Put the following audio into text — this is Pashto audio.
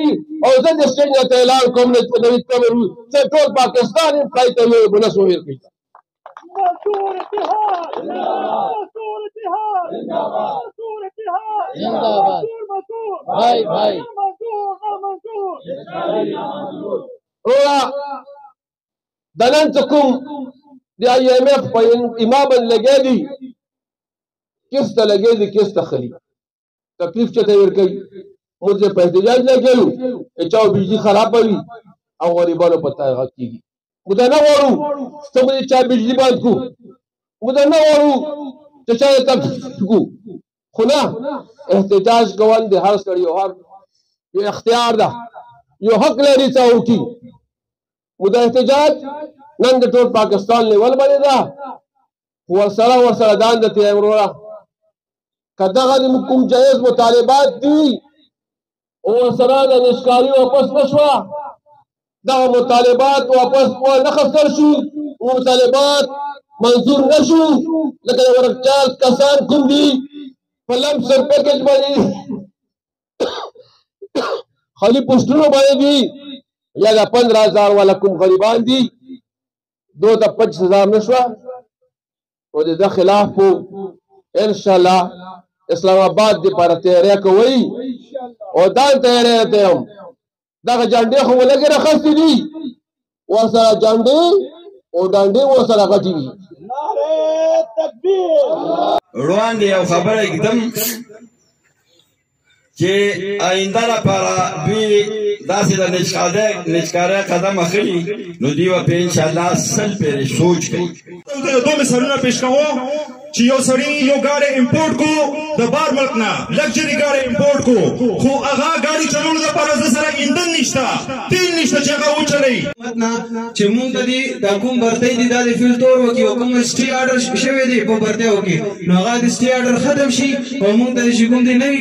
کی او زه د سټیج نه اعلان کوم چې نوید کمرو چې ټول پاکستان یې پای ته یو بنس وویل کوي مزدور اتحاد مزدور اتحاد مزدور اتحاد زنده‌باد مزدور بھائی بھائی مزدور مزدور وروره د نن څه کوم د IMF په ایما باندې لګیا دي کس ته لګیا دي کس ته خلي تکلیف چته ورکوي موږ په احتجاج لګیا یو چې چاو بجلی خرابه وي او غریبانو په تای غږ کېږي موږ نه غواړو چې موږ چا بجلی بند کړو موږ نه غواړو چې چا یې تکلیف کړو خو نه احتجاج کول د هر سړي یو اختیار ده یو حق لري چې وکړي موږ احتجاج نن د ټول پاکستان لیول باندې ده ورسره دان د تیم وروره که دغه کوم جایز مطالبات دي ورسره د نشکاري واپس نه شوه دغه مطالبات واپس ونه اخیستل شو مطالبات منظور نه شو لکه د ورکچال کسان کوم دي په لمسر پیکج باندې خالي پوسټونو باندې دي یا د 15,000 والا کوم غریبان دي دو د 25,000 نشوه او د خلاف په ان شاء الله اسلام آباد دی پر تیارې کوي او دا تیارې ته هم دغه جانډې خو ولګي راخستې دي ورسره جانډې او ډانډې ورسره غټي وي نعره تکبیر روان دی یو خبره एकदम چې آینده لپاره دوی داسې د نشکاره قدم اخلي نو دوی به ان شاء الله سل پرې سوچ کوي دو مثالونه پیش کوو چې یو سړی یو ګاډی امپورټ کو د بار ملک نه لګژري ګاډی امپورټ کو خو هغه ګاډي چلولو لپاره د سره ایندن نشته تیل نشته چې هغه وچلوي چې مونږ ته دي دا کوم برتۍ دي دا د فیل تور وکړي او کوم سټي آرډر شوی دی په برتۍ وکړي نو هغه د سټي آرډر ختم شي او مونږ ته چې کوم دی نوي